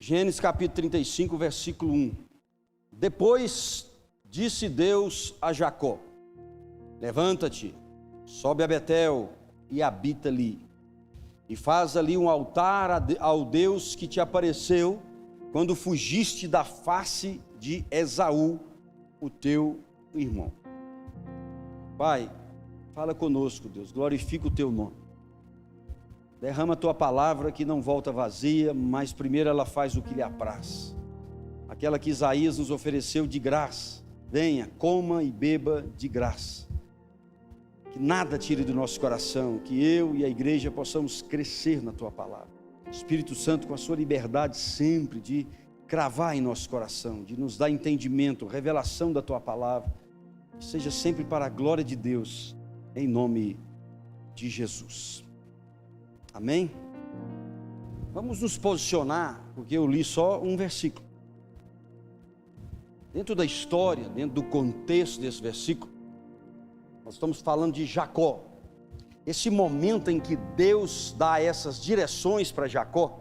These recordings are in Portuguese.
Gênesis capítulo 35, versículo 1. Depois disse Deus a Jacó: levanta-te, sobe a Betel e habita ali, e faz ali um altar ao Deus que te apareceu quando fugiste da face de Esaú, o teu irmão. Pai, fala conosco, Deus, glorifica o teu nome. Derrama a tua palavra que não volta vazia, mas primeiro ela faz o que lhe apraz. Aquela que Isaías nos ofereceu de graça. Venha, coma e beba de graça. Que nada tire do nosso coração, que eu e a igreja possamos crescer na tua palavra. Espírito Santo, com a sua liberdade sempre de cravar em nosso coração, de nos dar entendimento, revelação da tua palavra, que seja sempre para a glória de Deus, em nome de Jesus. Amém? Vamos nos posicionar, porque eu li só um versículo. Dentro da história, dentro do contexto desse versículo, nós estamos falando de Jacó. Esse momento em que Deus dá essas direções para Jacó,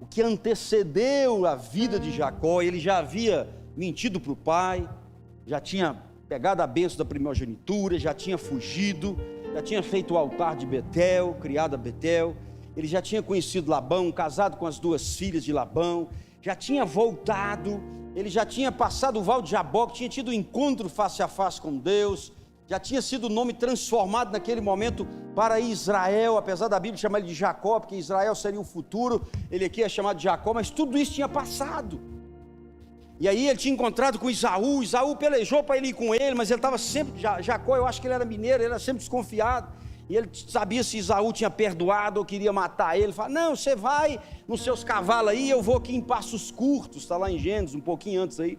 o que antecedeu a vida de Jacó, ele já havia mentido para o pai, já tinha pegado a bênção da primogenitura, já tinha fugido, já tinha feito o altar de Betel, criado a Betel, ele já tinha conhecido Labão, casado com as duas filhas de Labão, já tinha voltado, ele já tinha passado o Val de Jaboque, tinha tido um encontro face a face com Deus, já tinha sido o nome transformado naquele momento para Israel, apesar da Bíblia chamar ele de Jacó, porque Israel seria o futuro, ele aqui é chamado de Jacó, mas tudo isso tinha passado. E aí ele tinha encontrado com Esaú pelejou para ele ir com ele, mas ele estava sempre, Jacó, eu acho que ele era mineiro, ele era sempre desconfiado, e ele sabia se Esaú tinha perdoado ou queria matar ele. Ele falou: não, você vai nos seus cavalos aí, eu vou aqui em Passos Curtos, está lá em Gênesis, um pouquinho antes aí.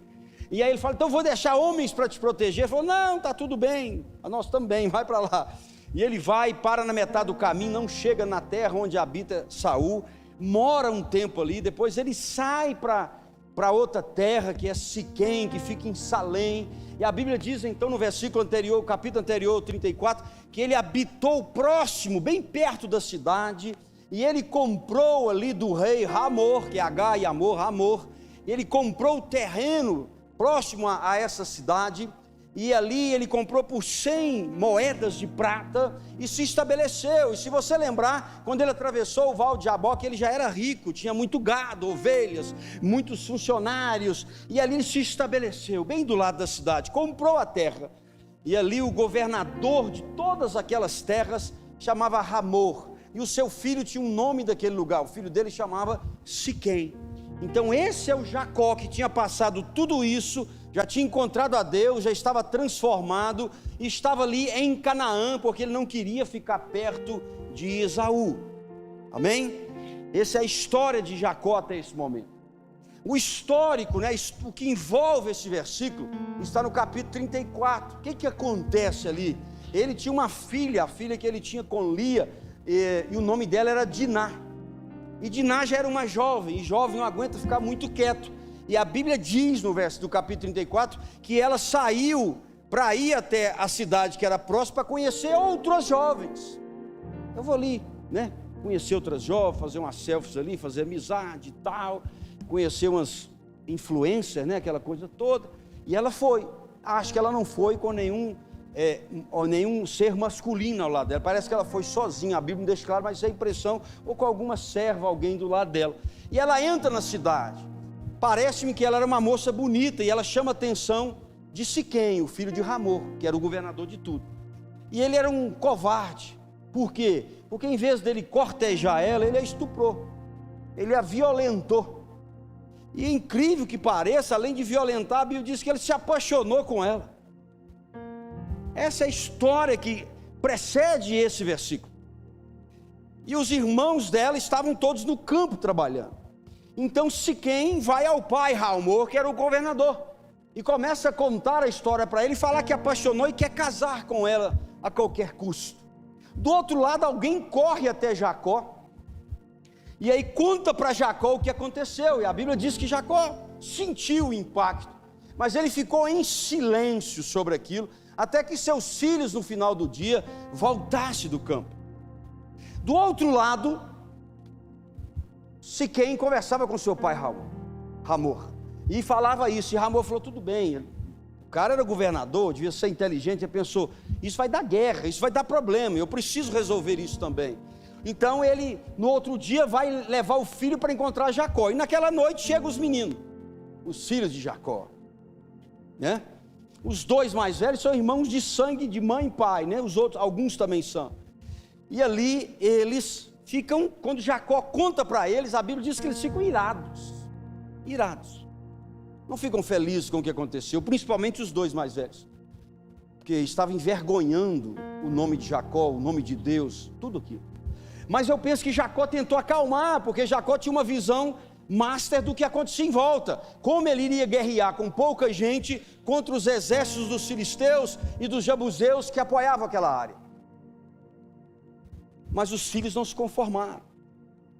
E aí ele fala: então eu vou deixar homens para te proteger. Ele falou: não, está tudo bem, nós também, vai para lá. E ele vai, para na metade do caminho, não chega na terra onde habita Saul, mora um tempo ali, depois ele sai para outra terra, que é Siquém, que fica em Salém, e a Bíblia diz então no versículo anterior, o capítulo anterior, 34, que ele habitou próximo, bem perto da cidade, e ele comprou ali do rei Hamor, que é H e Amor, Hamor, ele comprou o terreno próximo a essa cidade, e ali ele comprou por 100 moedas de prata, e se estabeleceu. E se você lembrar, quando ele atravessou o Val de Jaboque, ele já era rico, tinha muito gado, ovelhas, muitos funcionários, e ali ele se estabeleceu, bem do lado da cidade, comprou a terra, e ali o governador de todas aquelas terras chamava Hamor, e o seu filho tinha um nome daquele lugar, o filho dele chamava Siquém. Então esse é o Jacó que tinha passado tudo isso, já tinha encontrado a Deus, já estava transformado, e estava ali em Canaã, porque ele não queria ficar perto de Esaú. Amém? Essa é a história de Jacó até esse momento. O histórico, né, o que envolve esse versículo, está no capítulo 34. O que acontece ali? Ele tinha uma filha, a filha que ele tinha com Lia, e o nome dela era Diná. E Diná já era uma jovem, e jovem não aguenta ficar muito quieto. E a Bíblia diz no verso do capítulo 34, que ela saiu para ir até a cidade que era próxima, para conhecer outras jovens. Eu vou ali, né, conhecer outras jovens, fazer umas selfies ali, fazer amizade e tal, conhecer umas influencers, né, aquela coisa toda. E ela foi, acho que ela não foi com nenhum ser masculino ao lado dela, parece que ela foi sozinha, a Bíblia não deixa claro, mas isso é impressão, ou com alguma serva, alguém do lado dela. E ela entra na cidade, parece-me que ela era uma moça bonita, e ela chama a atenção de Siquém, o filho de Hamor, que era o governador de tudo. E ele era um covarde. Por quê? Porque em vez dele cortejar ela, ele a estuprou, ele a violentou. E é incrível que pareça, além de violentar, a Bíblia diz que ele se apaixonou com ela. Essa é a história que precede esse versículo. E os irmãos dela estavam todos no campo trabalhando. Então Siquém vai ao pai Hamor, que era o governador, e começa a contar a história para ele, falar que apaixonou e quer casar com ela a qualquer custo. Do outro lado, alguém corre até Jacó, e aí conta para Jacó o que aconteceu, e a Bíblia diz que Jacó sentiu o impacto, mas ele ficou em silêncio sobre aquilo, até que seus filhos no final do dia voltassem do campo. Do outro lado, Siquém conversava com seu pai Hamor, e falava isso, e Hamor falou, tudo bem, o cara era governador, devia ser inteligente, ele pensou, isso vai dar guerra, isso vai dar problema, eu preciso resolver isso também. Então ele, no outro dia, vai levar o filho para encontrar Jacó, e naquela noite chegam os meninos, os filhos de Jacó, né? Os dois mais velhos são irmãos de sangue de mãe e pai, né? Os outros, alguns também são, e ali eles ficam, quando Jacó conta para eles, a Bíblia diz que eles ficam irados, não ficam felizes com o que aconteceu, principalmente os dois mais velhos, porque estavam envergonhando o nome de Jacó, o nome de Deus, tudo aquilo. Mas eu penso que Jacó tentou acalmar, porque Jacó tinha uma visão master do que acontecia em volta, como ele iria guerrear com pouca gente contra os exércitos dos filisteus e dos jebuseus que apoiavam aquela área. Mas os filhos não se conformaram,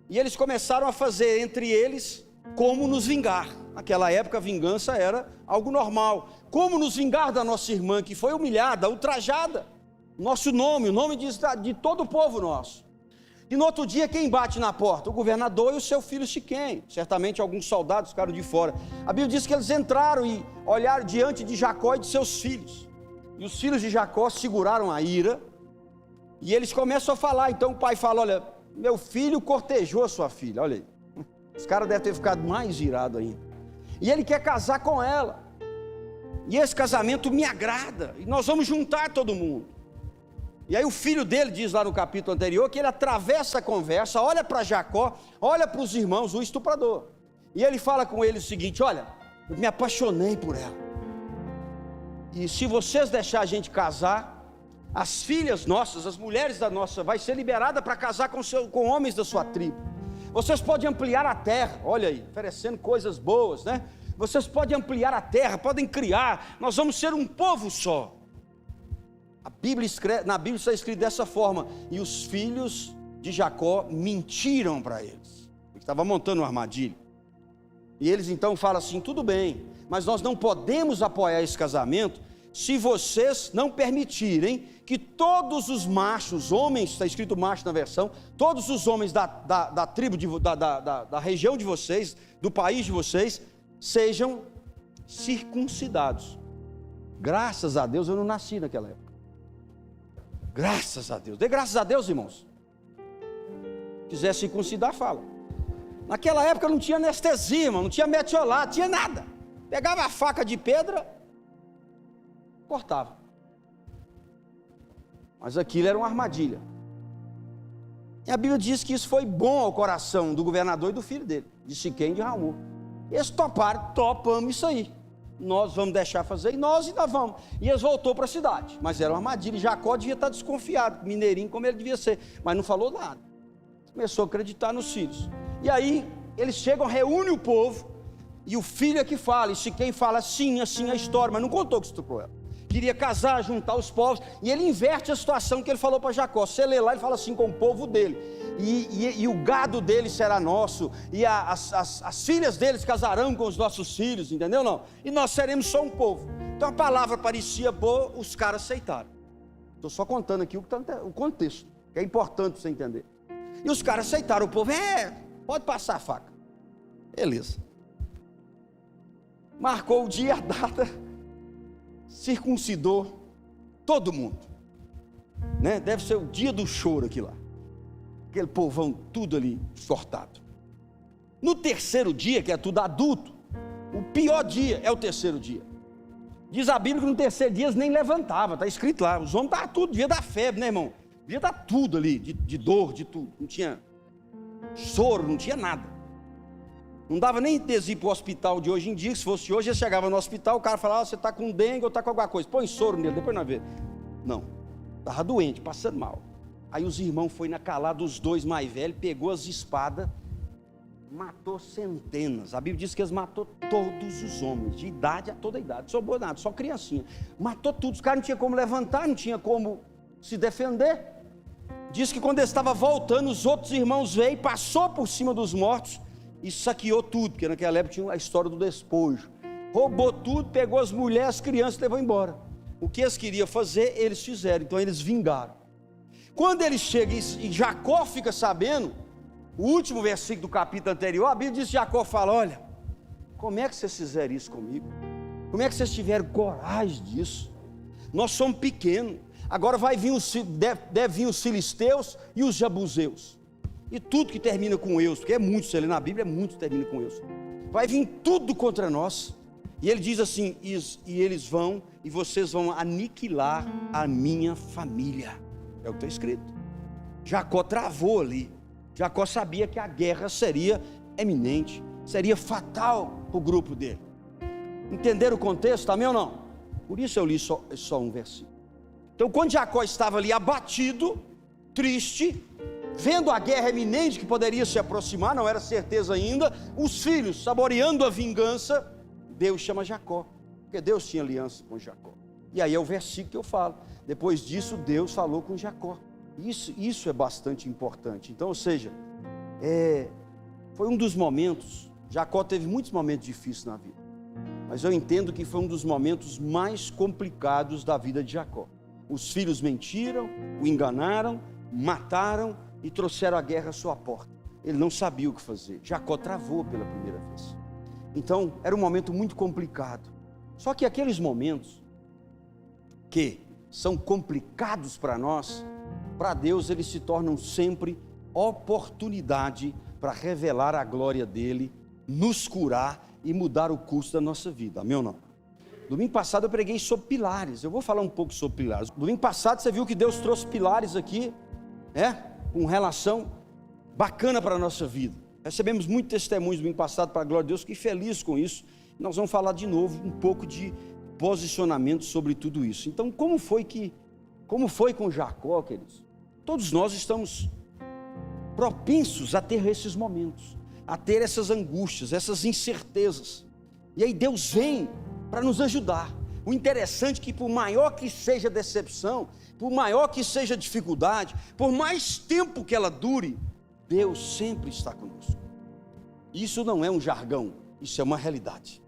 e eles começaram a fazer entre eles como nos vingar. Naquela época a vingança era algo normal. Como nos vingar da nossa irmã que foi humilhada, ultrajada, nosso nome, o nome de todo o povo nosso. E no outro dia quem bate na porta? O governador e o seu filho Siquém. Certamente alguns soldados ficaram de fora. A Bíblia diz que eles entraram e olharam diante de Jacó e de seus filhos, e os filhos de Jacó seguraram a ira, e eles começam a falar. Então o pai fala, olha, meu filho cortejou a sua filha, olha aí, os caras devem ter ficado mais irados ainda, e ele quer casar com ela, e esse casamento me agrada, e nós vamos juntar todo mundo. E aí o filho dele diz lá no capítulo anterior, que ele atravessa a conversa, olha para Jacó, olha para os irmãos, o estuprador, e ele fala com ele o seguinte, olha, eu me apaixonei por ela, e se vocês deixarem a gente casar, as filhas nossas, as mulheres da nossa, vai ser liberada para casar com homens da sua tribo. Vocês podem ampliar a terra, olha aí, oferecendo coisas boas, né? Vocês podem ampliar a terra, podem criar, nós vamos ser um povo só. Na Bíblia está escrito dessa forma, e os filhos de Jacó mentiram para eles, ele estava montando uma armadilha, e eles então falam assim, tudo bem, mas nós não podemos apoiar esse casamento, se vocês não permitirem que todos os machos, homens, está escrito macho na versão, todos os homens da tribo, da região de vocês, do país de vocês, sejam circuncidados. Graças a Deus eu não nasci naquela época. Graças a Deus, dê graças a Deus, irmãos. Se quiser circuncidar, fala. Naquela época não tinha anestesia, irmão, não tinha metiolate, não tinha nada. Pegava a faca de pedra, cortava. Mas aquilo era uma armadilha. E a Bíblia diz que isso foi bom ao coração do governador e do filho dele, de Siquém e de Hamor. Eles topamos isso aí. Nós vamos deixar fazer, e nós ainda vamos. E eles voltou para a cidade, mas era uma armadilha. Jacó devia estar desconfiado, mineirinho como ele devia ser, mas não falou nada. Começou a acreditar nos filhos. E aí eles chegam, reúnem o povo, e o filho é que fala, e Siquém fala assim a história, mas não contou que estuprou ela. Queria casar, juntar os povos, e ele inverte a situação que ele falou para Jacó. Você lê lá, ele fala assim com o povo dele, e o gado dele será nosso, e as filhas deles casarão com os nossos filhos, entendeu não? E nós seremos só um povo. Então a palavra parecia boa, os caras aceitaram. Estou só contando aqui o contexto, que é importante para você entender. E os caras aceitaram, o povo, pode passar a faca. Beleza. Marcou o dia, a data, circuncidou todo mundo, né? Deve ser o dia do choro aqui lá, aquele povão tudo ali cortado. No terceiro dia, que é tudo adulto, o pior dia é o terceiro dia. Diz a Bíblia que no terceiro dia eles nem levantavam, está escrito lá, os homens estavam tudo, devia dar febre, né, irmão? Devia dar tudo ali, de dor, de tudo, não tinha soro, não tinha nada. Não dava nem ir para o hospital de hoje em dia, que se fosse hoje, eu chegava no hospital, o cara falava, você está com dengue ou está com alguma coisa, põe soro nele, depois nós vemos. Não, estava doente, passando mal. Aí os irmãos foram na calada dos dois mais velhos, pegou as espadas, matou centenas. A Bíblia diz que eles matou todos os homens, de idade a toda idade, não sobrou nada, só criancinha. Matou tudo, os caras não tinham como levantar, não tinha como se defender. Diz que quando ele estava voltando, os outros irmãos veio, passou por cima dos mortos, e saqueou tudo, porque naquela época tinha a história do despojo, roubou tudo, pegou as mulheres, as crianças e levou embora. O que eles queriam fazer, eles fizeram, então eles vingaram. Quando eles chegam e Jacó fica sabendo, o último versículo do capítulo anterior, a Bíblia diz que Jacó fala: olha, como é que vocês fizeram isso comigo? Como é que vocês tiveram coragem disso? Nós somos pequenos, agora deve vir os filisteus e os jebuseus, e tudo que termina com eus, porque é muito, se ler na Bíblia, é muito que termina com eus, vai vir tudo contra nós. E ele diz assim: e eles vão, e vocês vão aniquilar a minha família. É o que está escrito. Jacó travou ali. Jacó sabia que a guerra seria eminente, seria fatal para o grupo dele. Entenderam o contexto, amém ou não? Por isso eu li só um versículo. Então, quando Jacó estava ali abatido, triste, vendo a guerra eminente que poderia se aproximar, não era certeza ainda, os filhos saboreando a vingança, Deus chama Jacó, porque Deus tinha aliança com Jacó. E aí é o versículo que eu falo. Depois disso, Deus falou com Jacó. Isso é bastante importante. Então, ou seja, foi um dos momentos. Jacó teve muitos momentos difíceis na vida, mas eu entendo que foi um dos momentos mais complicados da vida de Jacó. Os filhos mentiram, o enganaram, mataram e trouxeram a guerra à sua porta. Ele não sabia o que fazer. Jacó travou pela primeira vez. Então, era um momento muito complicado. Só que aqueles momentos que são complicados para nós, para Deus eles se tornam sempre oportunidade para revelar a glória dele, nos curar e mudar o curso da nossa vida. Amém ou não? Domingo passado eu preguei sobre pilares. Eu vou falar um pouco sobre pilares. Domingo passado você viu que Deus trouxe pilares aqui, com relação bacana para a nossa vida. Recebemos muito testemunhos domingo passado, para a glória de Deus, fiquei feliz com isso. Nós vamos falar de novo um pouco de posicionamento sobre tudo isso. Então, como foi com Jacó, queridos? Todos nós estamos propensos a ter esses momentos, a ter essas angústias, essas incertezas. E aí Deus vem para nos ajudar. O interessante é que, por maior que seja a decepção, por maior que seja a dificuldade, por mais tempo que ela dure, Deus sempre está conosco. Isso não é um jargão, isso é uma realidade.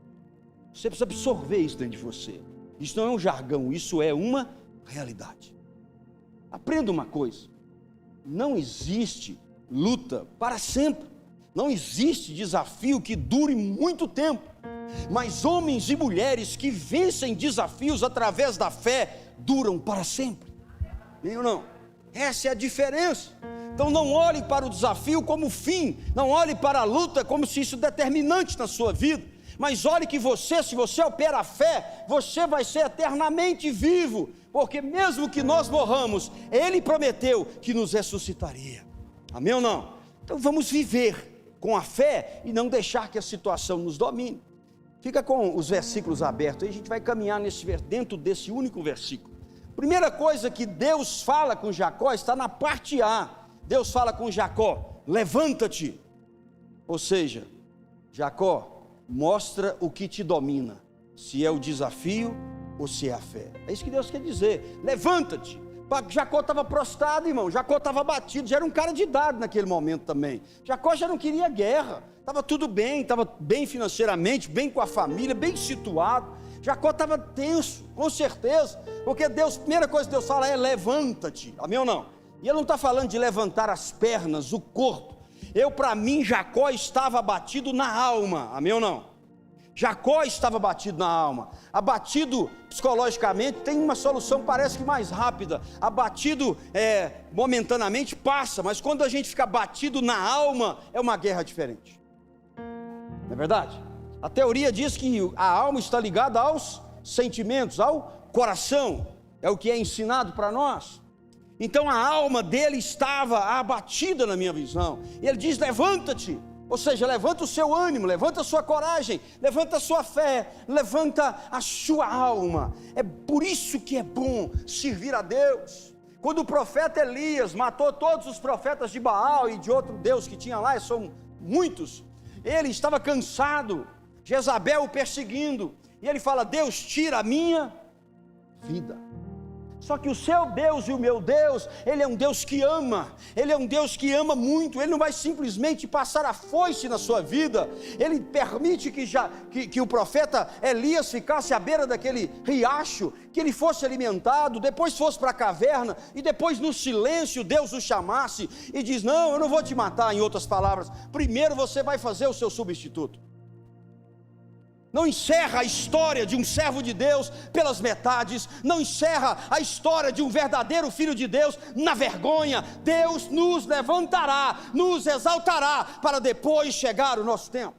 Você precisa absorver isso dentro de você. Isso não é um jargão, isso é uma realidade. Aprenda uma coisa: não existe luta para sempre, não existe desafio que dure muito tempo, mas homens e mulheres que vencem desafios através da fé, duram para sempre. Bem ou não? Essa é a diferença. Então não olhe para o desafio como fim, não olhe para a luta como se isso é determinante na sua vida, mas olhe que se você opera a fé, você vai ser eternamente vivo, porque mesmo que nós morramos, Ele prometeu que nos ressuscitaria. Amém ou não? Então vamos viver com a fé e não deixar que a situação nos domine. Fica com os versículos abertos, aí a gente vai caminhar dentro desse único versículo. Primeira coisa que Deus fala com Jacó está na parte A. Deus fala com Jacó: levanta-te. Ou seja, Jacó, mostra o que te domina, se é o desafio ou se é a fé. É isso que Deus quer dizer: levanta-te. Jacó estava prostrado, irmão, Jacó estava abatido, já era um cara de idade naquele momento também. Jacó já não queria guerra, estava tudo bem, estava bem financeiramente, bem com a família, bem situado. Jacó estava tenso, com certeza, porque Deus, primeira coisa que Deus fala é: levanta-te. Amém ou não? E Ele não está falando de levantar as pernas, o corpo. Para mim, Jacó estava abatido na alma. Amém ou não? Jacó estava abatido na alma. Abatido psicologicamente tem uma solução, parece que mais rápida. Abatido momentaneamente passa, mas quando a gente fica abatido na alma, é uma guerra diferente. Não é verdade? A teoria diz que a alma está ligada aos sentimentos, ao coração. É o que é ensinado para nós. Então a alma dele estava abatida na minha visão. E ele diz: levanta-te. Ou seja, levanta o seu ânimo, levanta a sua coragem, levanta a sua fé, levanta a sua alma. É por isso que é bom servir a Deus. Quando o profeta Elias matou todos os profetas de Baal e de outro Deus que tinha lá, e são muitos, ele estava cansado, Jezabel o perseguindo, e ele fala: Deus, tira a minha vida. Só que o seu Deus e o meu Deus, Ele é um Deus que ama, Ele é um Deus que ama muito. Ele não vai simplesmente passar a foice na sua vida. Ele permite que o profeta Elias ficasse à beira daquele riacho, que ele fosse alimentado, depois fosse para a caverna, e depois no silêncio Deus o chamasse e diz: não, eu não vou te matar. Em outras palavras, primeiro você vai fazer o seu substituto. Não encerra a história de um servo de Deus pelas metades, não encerra a história de um verdadeiro filho de Deus na vergonha. Deus nos levantará, nos exaltará, para depois chegar o nosso tempo.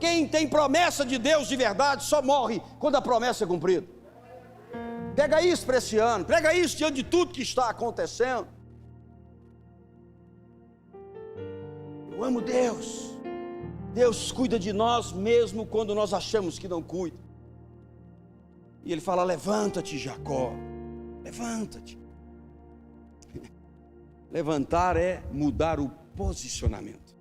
Quem tem promessa de Deus de verdade só morre quando a promessa é cumprida. Pega isso para esse ano, pega isso diante de tudo que está acontecendo. Eu amo Deus. Deus cuida de nós mesmo quando nós achamos que não cuida. E Ele fala: levanta-te, Jacó, levanta-te. Levantar é mudar o posicionamento.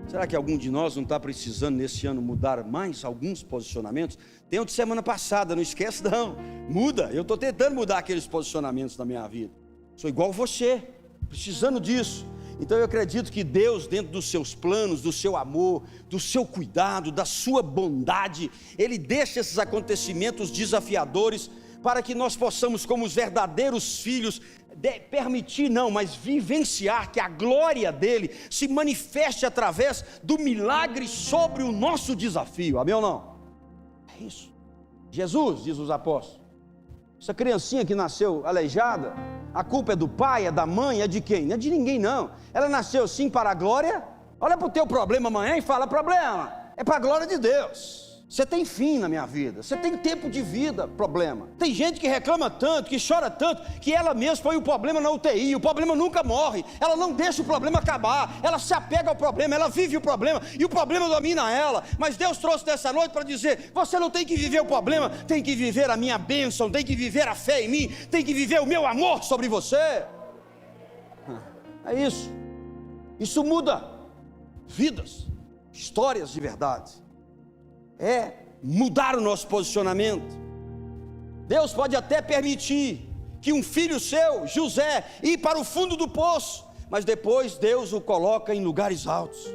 Será que algum de nós não está precisando nesse ano mudar mais alguns posicionamentos? Tem um de semana passada, não esquece não. Muda, eu estou tentando mudar aqueles posicionamentos na minha vida. Sou igual você, precisando disso. Então eu acredito que Deus, dentro dos seus planos, do seu amor, do seu cuidado, da sua bondade, Ele deixa esses acontecimentos desafiadores para que nós possamos, como os verdadeiros filhos, permitir não, mas vivenciar que a glória dEle se manifeste através do milagre sobre o nosso desafio. Amém ou não? É isso. Jesus, diz os apóstolos, essa criancinha que nasceu aleijada, a culpa é do pai, é da mãe, é de quem? Não é de ninguém não. Ela nasceu sim para a glória. Olha para o teu problema amanhã e fala: problema, é para a glória de Deus. Você tem fim na minha vida, você tem tempo de vida, problema. Tem gente que reclama tanto, que chora tanto, que ela mesma põe o problema na UTI. O problema nunca morre, ela não deixa o problema acabar, ela se apega ao problema, ela vive o problema, e o problema domina ela. Mas Deus trouxe nessa noite para dizer: você não tem que viver o problema, tem que viver a minha bênção, tem que viver a fé em mim, tem que viver o meu amor sobre você. É isso. Isso muda vidas, histórias de verdade. É mudar o nosso posicionamento. Deus pode até permitir que um filho seu, José, ir para o fundo do poço, mas depois Deus o coloca em lugares altos.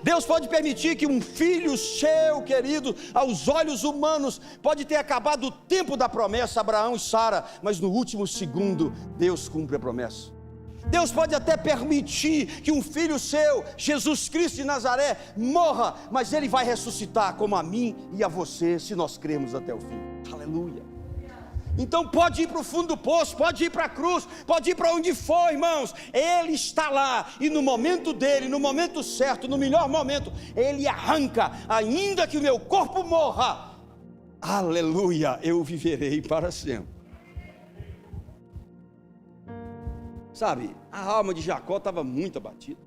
Deus pode permitir que um filho seu, querido, aos olhos humanos, pode ter acabado o tempo da promessa, Abraão e Sara, mas no último segundo Deus cumpre a promessa. Deus pode até permitir que um filho seu, Jesus Cristo de Nazaré, morra, mas Ele vai ressuscitar, como a mim e a você, se nós crermos até o fim. Aleluia. Então pode ir para o fundo do poço, pode ir para a cruz, pode ir para onde for, irmãos. Ele está lá, e no momento dele, no momento certo, no melhor momento, Ele arranca. Ainda que o meu corpo morra, aleluia, eu viverei para sempre. Sabe, a alma de Jacó estava muito abatida.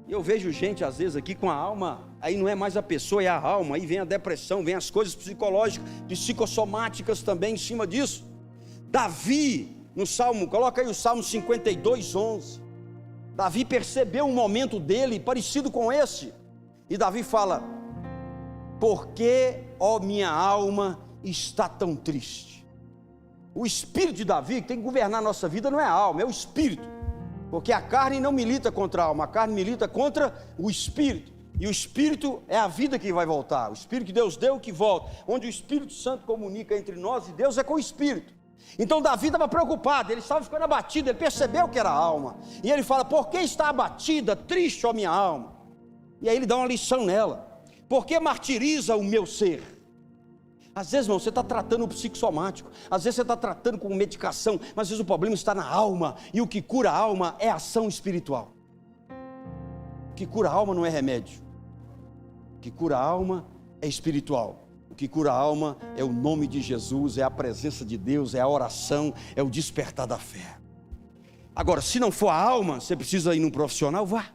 E eu vejo gente às vezes aqui com a alma, aí não é mais a pessoa, é a alma. Aí vem a depressão, vem as coisas psicológicas, psicossomáticas também em cima disso. Davi, no Salmo, coloca aí o Salmo 52:11. Davi percebeu um momento dele parecido com esse. E Davi fala: por que, ó minha alma, está tão triste? O espírito de Davi, que tem que governar a nossa vida, não é a alma, é o espírito. Porque a carne não milita contra a alma, a carne milita contra o espírito. E o espírito é a vida que vai voltar, o espírito que Deus deu que volta. Onde o Espírito Santo comunica entre nós e Deus é com o espírito. Então Davi estava preocupado, ele estava ficando abatido, ele percebeu que era a alma. E ele fala: por que está abatida, triste, ó minha alma? E aí ele dá uma lição nela: por que martiriza o meu ser? Às vezes, irmão, você está tratando o psicossomático, às vezes você está tratando com medicação, mas às vezes o problema está na alma, e o que cura a alma é ação espiritual. O que cura a alma não é remédio, o que cura a alma é espiritual. O que cura a alma é o nome de Jesus, é a presença de Deus, é a oração, é o despertar da fé. Agora, se não for a alma, você precisa ir num profissional, vá.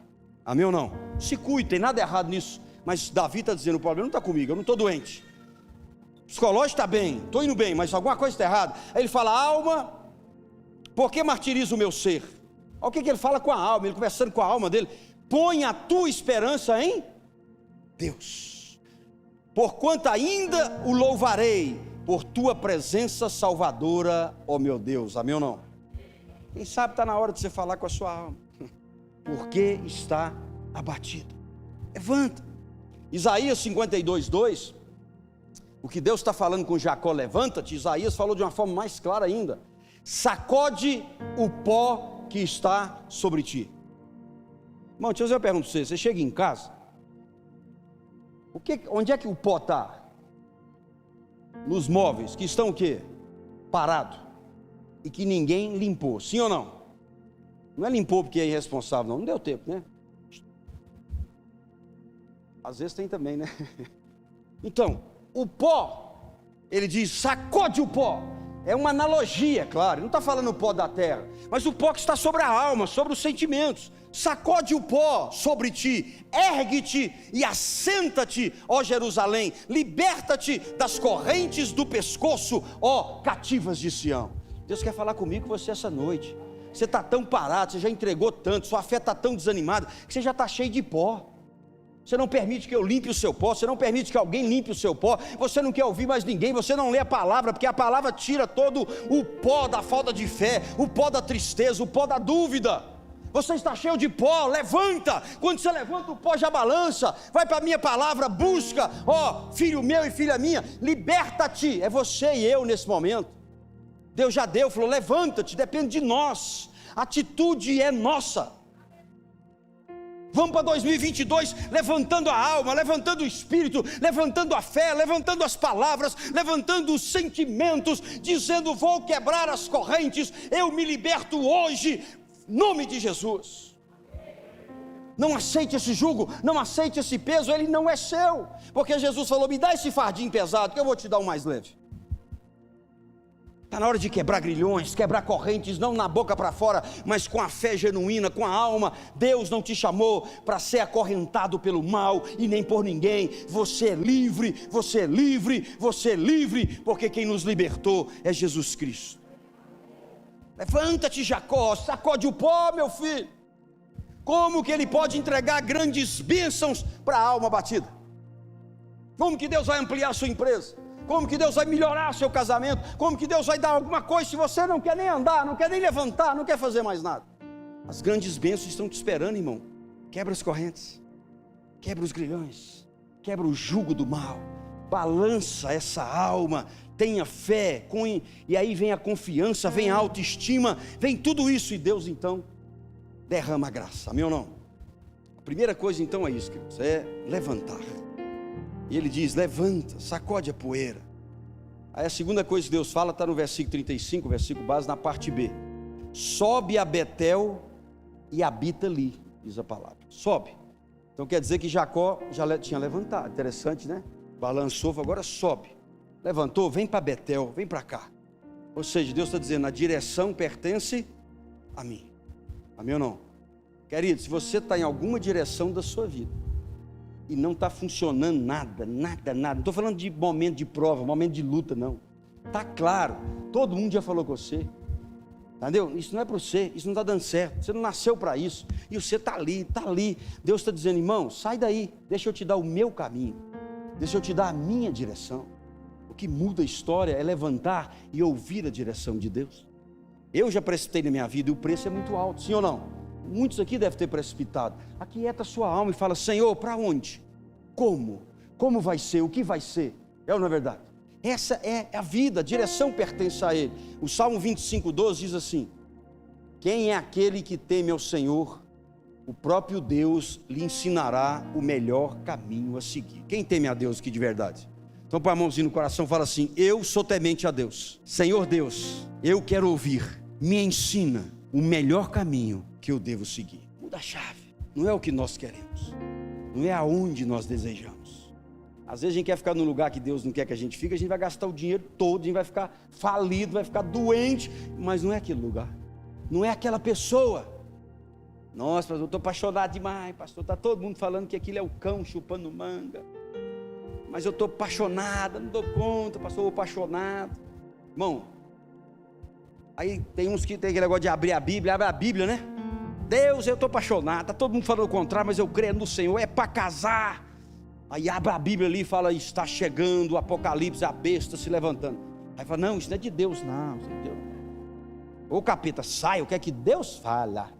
Amém ou não? Se cuide, tem nada errado nisso. Mas Davi está dizendo: o problema não está comigo, eu não estou doente. Psicológico está bem, estou indo bem, mas alguma coisa está errada. Aí ele fala: alma, por que martiriza o meu ser? Olha o que ele fala com a alma, ele conversando com a alma dele: põe a tua esperança em Deus, porquanto ainda o louvarei, por tua presença salvadora, ó meu Deus. Amém ou não? Quem sabe está na hora de você falar com a sua alma. Porque está abatido. Levanta. Isaías 52:2, o que Deus está falando com Jacó, levanta-te. Isaías falou de uma forma mais clara ainda: sacode o pó que está sobre ti. Irmão, deixa eu fazer uma pergunta para você. Você chega em casa, onde é que o pó está? Nos móveis, que estão o quê? Parado, e que ninguém limpou, sim ou não? Não é limpou porque é irresponsável, não deu tempo, né? Às vezes tem também, né? Então, o pó, ele diz, sacode o pó. É uma analogia, claro, não está falando o pó da terra, mas o pó que está sobre a alma, sobre os sentimentos. Sacode o pó sobre ti, ergue-te e assenta-te, ó Jerusalém, liberta-te das correntes do pescoço, ó cativas de Sião. Deus quer falar comigo, com você essa noite. Você está tão parado, você já entregou tanto, sua fé está tão desanimada, que você já está cheio de pó. Você não permite que eu limpe o seu pó, você não permite que alguém limpe o seu pó, você não quer ouvir mais ninguém, você não lê a palavra, porque a palavra tira todo o pó da falta de fé, o pó da tristeza, o pó da dúvida. Você está cheio de pó, levanta. Quando você levanta, o pó já balança. Vai para a minha palavra, busca, ó filho meu e filha minha, liberta-te. É você e eu nesse momento. Deus já deu, falou, levanta-te, depende de nós, a atitude é nossa. Vamos para 2022 levantando a alma, levantando o espírito, levantando a fé, levantando as palavras, levantando os sentimentos, dizendo, vou quebrar as correntes, eu me liberto hoje, em nome de Jesus. Não aceite esse jugo, não aceite esse peso, ele não é seu, porque Jesus falou, me dá esse fardinho pesado, que eu vou te dar um mais leve. Está na hora de quebrar grilhões, quebrar correntes, não na boca para fora, mas com a fé genuína, com a alma. Deus não te chamou para ser acorrentado pelo mal e nem por ninguém. Você é livre, você é livre, você é livre, porque quem nos libertou é Jesus Cristo. Levanta-te, Jacó, sacode o pó, meu filho. Como que ele pode entregar grandes bênçãos para a alma batida? Como que Deus vai ampliar a sua empresa? Como que Deus vai melhorar seu casamento? Como que Deus vai dar alguma coisa se você não quer nem andar, não quer nem levantar, não quer fazer mais nada? As grandes bênçãos estão te esperando, irmão. Quebra as correntes, quebra os grilhões, quebra o jugo do mal, balança essa alma, tenha fé, e aí vem a confiança, vem a autoestima, vem tudo isso, e Deus então derrama a graça, amém ou não? A primeira coisa então é isso, queridos, é levantar. E ele diz, levanta, sacode a poeira. Aí a segunda coisa que Deus fala está no versículo 35, versículo base, na parte B. Sobe a Betel e habita ali, diz a palavra. Sobe. Então quer dizer que Jacó já tinha levantado. Interessante, né? Balançou, agora sobe. Levantou, vem para Betel, vem para cá. Ou seja, Deus está dizendo, a direção pertence a mim. Amém ou não? Querido, se você está em alguma direção da sua vida e não está funcionando nada, não estou falando de momento de prova, momento de luta, não. Está claro, todo mundo já falou com você, entendeu? Isso não é para você, isso não está dando certo, você não nasceu para isso, e você está ali, Deus está dizendo, irmão, sai daí, deixa eu te dar o meu caminho, deixa eu te dar a minha direção. O que muda a história é levantar e ouvir a direção de Deus. Eu já precipitei na minha vida e o preço é muito alto, sim ou não? Muitos aqui devem ter precipitado. Aquieta a sua alma e fala, Senhor, para onde? Como? Como vai ser? O que vai ser? É ou não é verdade? Essa é a vida, a direção pertence a Ele. O Salmo 25:12 diz assim, quem é aquele que teme ao Senhor, o próprio Deus lhe ensinará o melhor caminho a seguir. Quem teme a Deus aqui de verdade? Então põe a mãozinha no coração e fala assim, eu sou temente a Deus. Senhor Deus, eu quero ouvir, me ensina o melhor caminho que eu devo seguir. Muda a chave, não é o que nós queremos, não é aonde nós desejamos. Às vezes a gente quer ficar num lugar que Deus não quer que a gente fique, a gente vai gastar o dinheiro todo, a gente vai ficar falido, vai ficar doente, mas não é aquele lugar, não é aquela pessoa. Nossa, pastor, eu estou apaixonado demais, pastor, está todo mundo falando que aquilo é o cão chupando manga, mas eu estou apaixonado, não dou conta, pastor, eu estou apaixonado. Irmão, aí tem uns que tem aquele negócio de abrir a Bíblia, abre a Bíblia, né? Deus, eu estou apaixonado, está todo mundo falando o contrário, mas eu creio no Senhor, é para casar. Aí abre a Bíblia ali e fala, está chegando o Apocalipse, a besta se levantando. Aí fala, não, isso não é de Deus não, isso não é de Deus. Ô capeta, sai, o que é que Deus fala?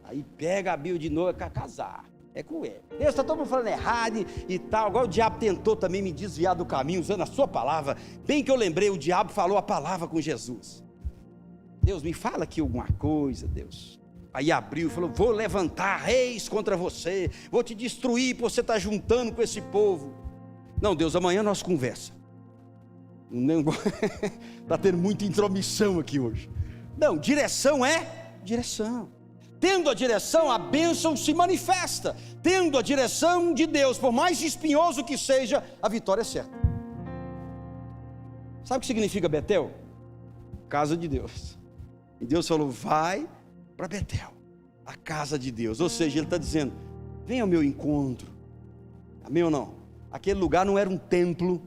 Aí pega a Bíblia de novo, quer casar. É com ele. Deus está todo mundo falando errado e tal. Agora o diabo tentou também me desviar do caminho, usando a sua palavra. Bem que eu lembrei, o diabo falou a palavra com Jesus. Deus, me fala aqui alguma coisa, Deus. Aí abriu e falou, vou levantar reis contra você, vou te destruir por você estar juntando com esse povo. Não, Deus, amanhã nós conversa. Está tendo muita intromissão aqui hoje. Não, direção é direção. Tendo a direção, a bênção se manifesta. Tendo a direção de Deus, por mais espinhoso que seja, a vitória é certa. Sabe o que significa Betel? Casa de Deus. E Deus falou, vai para Betel, a casa de Deus. Ou seja, ele está dizendo, vem ao meu encontro. Amém ou não? Aquele lugar não era um templo.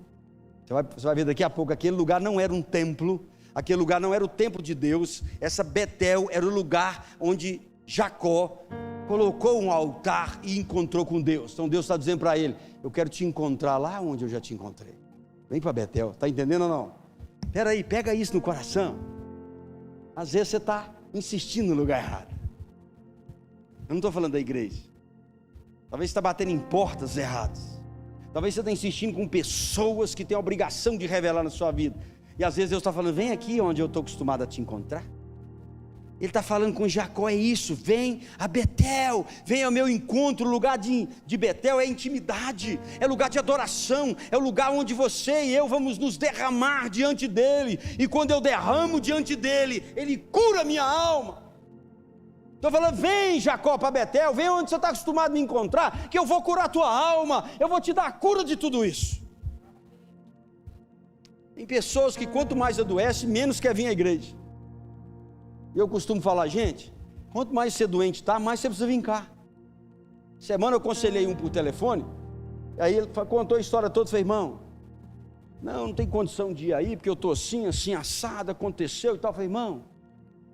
Você vai ver daqui a pouco, aquele lugar não era um templo. Aquele lugar não era o templo de Deus. Essa Betel era o lugar onde Jacó colocou um altar e encontrou com Deus. Então Deus está dizendo para ele, eu quero te encontrar lá onde eu já te encontrei. Vem para Betel, está entendendo ou não? Espera aí, pega isso no coração. Às vezes você está insistindo no lugar errado. Eu não estou falando da igreja. Talvez você está batendo em portas erradas. Talvez você está insistindo com pessoas que têm a obrigação de revelar na sua vida. E às vezes Deus está falando, vem aqui onde eu estou acostumado a te encontrar. Ele está falando com Jacó, é isso, vem a Betel, vem ao meu encontro. O lugar de Betel é intimidade, é lugar de adoração, é o lugar onde você e eu vamos nos derramar diante dele, e quando eu derramo diante dele, ele cura minha alma. Estou falando, vem Jacó para Betel, vem onde você está acostumado a me encontrar, que eu vou curar a tua alma, eu vou te dar a cura de tudo isso. Tem pessoas que quanto mais adoece, menos quer vir à igreja. Eu costumo falar, gente, quanto mais você doente está, mais você precisa vir cá. Semana eu aconselhei um por telefone, aí ele contou a história toda, falei, irmão, não tem condição de ir aí, porque eu estou assim, assado, aconteceu e tal. Falei, irmão,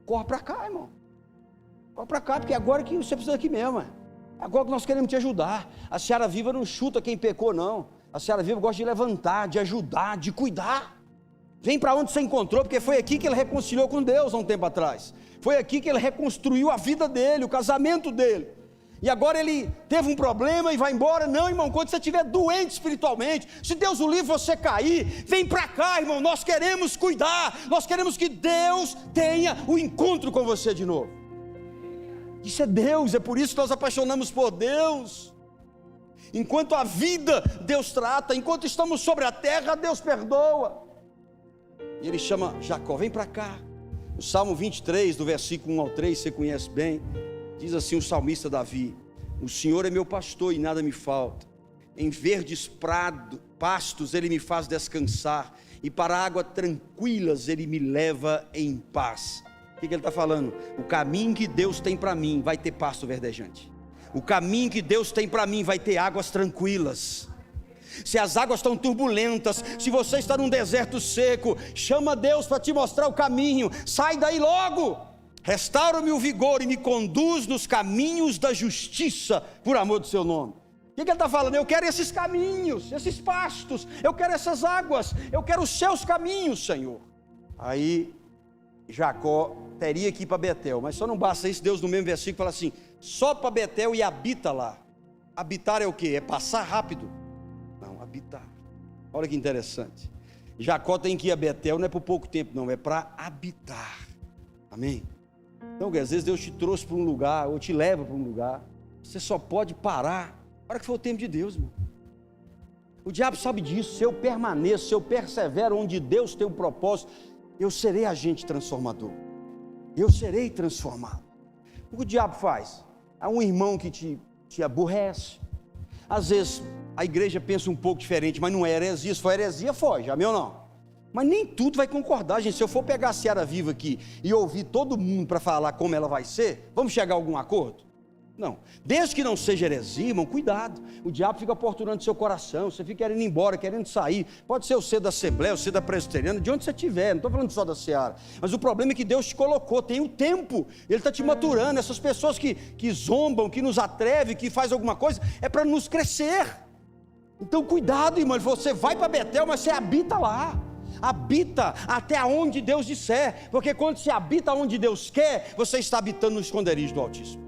corre para cá, irmão. Corre para cá, porque agora que você precisa aqui mesmo, é agora que nós queremos te ajudar. A Seara Viva não chuta quem pecou, não. A Seara Viva gosta de levantar, de ajudar, de cuidar. Vem para onde você encontrou, porque foi aqui que ele reconciliou com Deus há um tempo atrás. Foi aqui que ele reconstruiu a vida dele, o casamento dele. E agora ele teve um problema e vai embora. Não, irmão, quando você estiver doente espiritualmente, se Deus o livre você cair, vem para cá, irmão, nós queremos cuidar. Nós queremos que Deus tenha o encontro com você de novo. Isso é Deus, é por isso que nós apaixonamos por Deus. Enquanto a vida, Deus trata. Enquanto estamos sobre a terra, Deus perdoa. E ele chama Jacó, vem para cá. O Salmo 23, do versículo 1 ao 3, você conhece bem. Diz assim o salmista Davi, o Senhor é meu pastor e nada me falta. Em verdes pastos ele me faz descansar, e para águas tranquilas ele me leva em paz. O que ele está falando? O caminho que Deus tem para mim vai ter pasto verdejante. O caminho que Deus tem para mim vai ter águas tranquilas. Se as águas estão turbulentas, se você está num deserto seco, chama Deus para te mostrar o caminho. Sai daí logo. Restaura-me o vigor e me conduz nos caminhos da justiça, por amor do seu nome. O que ele está falando? Eu quero esses caminhos, esses pastos, eu quero essas águas, eu quero os seus caminhos, Senhor. Aí Jacó teria que ir para Betel, mas só não basta isso. Deus no mesmo versículo fala assim, só para Betel e habita lá. Habitar é o que? É passar rápido? Não, habitar. Olha que interessante. Jacó tem que ir a Betel, não é por pouco tempo não, é para habitar. Amém? Então, às vezes Deus te trouxe para um lugar, ou te leva para um lugar, você só pode parar na hora que for o tempo de Deus, irmão. O diabo sabe disso. Se eu permaneço, se eu persevero onde Deus tem um propósito, eu serei agente transformador. Eu serei transformado. O que o diabo faz? Há um irmão que te aborrece. Às vezes a igreja pensa um pouco diferente, mas não é heresia. Se for heresia, foge, amém ou não? Mas nem tudo vai concordar, gente. Se eu for pegar a Seara Viva aqui e ouvir todo mundo para falar como ela vai ser, vamos chegar a algum acordo? Não, desde que não seja heresia, irmão, cuidado. O diabo fica porturando seu coração, você fica querendo ir embora, querendo sair. Pode ser o ser da Assembleia, o ser da Presbiteriana, de onde você estiver, não estou falando só da Seara. Mas o problema é que Deus te colocou, tem o tempo, Ele está te maturando. Essas pessoas que zombam, que nos atrevem, que fazem alguma coisa, é para nos crescer. Então cuidado, irmão. Ele falou, você vai para Betel, mas você habita lá. Habita até onde Deus disser, porque quando se habita onde Deus quer, você está habitando no esconderijo do Altíssimo.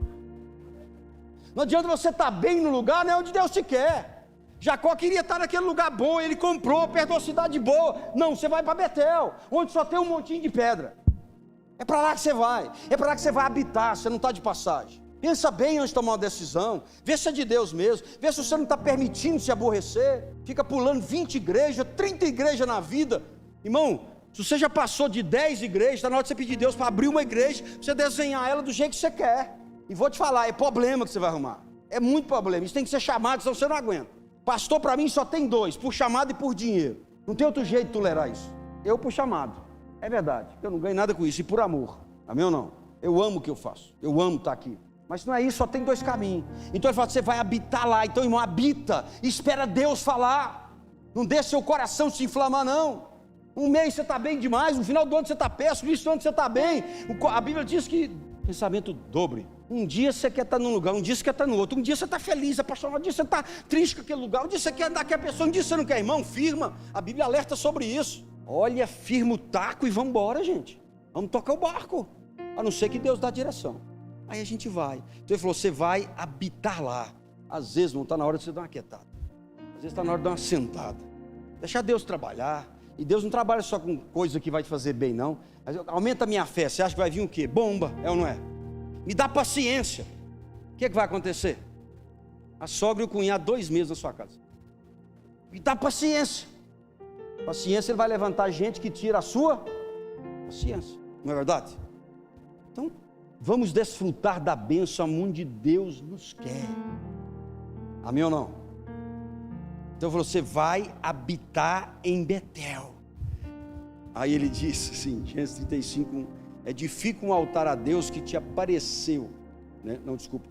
Não adianta você estar bem no lugar, não é onde Deus te quer. Jacó queria estar naquele lugar bom, ele comprou perto de uma cidade boa. Não, você vai para Betel, onde só tem um montinho de pedra. É para lá que você vai, é para lá que você vai habitar, você não está de passagem. Pensa bem antes de tomar uma decisão, vê se é de Deus mesmo, vê se você não está permitindo se aborrecer, fica pulando 20 igrejas, 30 igrejas na vida. Irmão, se você já passou de 10 igrejas, está na hora de você pedir a Deus para abrir uma igreja, para você desenhar ela do jeito que você quer. E vou te falar, é problema que você vai arrumar, é muito problema, isso tem que ser chamado, senão você não aguenta. Pastor, para mim só tem dois, por chamado e por dinheiro, não tem outro jeito de tolerar isso. Eu por chamado, é verdade, eu não ganho nada com isso, e por amor, amém ou não? Eu amo o que eu faço, eu amo estar aqui. Mas não é isso, só tem dois caminhos. Então ele fala, você vai habitar lá. Então, irmão, habita, espera Deus falar. Não deixa seu coração se inflamar, não. Um mês você está bem demais, no final do ano você está péssimo, no início do ano você está bem. A Bíblia diz que pensamento dobre. Um dia você quer estar num lugar, um dia você quer estar no outro. Um dia você está feliz, apaixonado, um dia você está triste com aquele lugar. Um dia você quer andar com a pessoa, um dia você não quer. Irmão, firma. A Bíblia alerta sobre isso. Olha, firma o taco e vamos embora, gente. Vamos tocar o barco. A não ser que Deus dá a direção. Aí a gente vai. Então ele falou, você vai habitar lá. Às vezes não está na hora de você dar uma quietada. Às vezes está na hora de dar uma sentada. Deixar Deus trabalhar. E Deus não trabalha só com coisa que vai te fazer bem, não. Aumenta a minha fé. Você acha que vai vir o quê? Bomba, é ou não é? Me dá paciência. O que vai acontecer? A sogra e o cunhado 2 meses na sua casa. Me dá paciência. Paciência, ele vai levantar gente que tira a sua paciência. Não é verdade? Então, vamos desfrutar da bênção onde Deus nos quer. Amém ou não? Então você vai habitar em Betel. Aí ele diz assim, Gênesis 35, edifica um altar a Deus que te apareceu, né? Não, desculpa.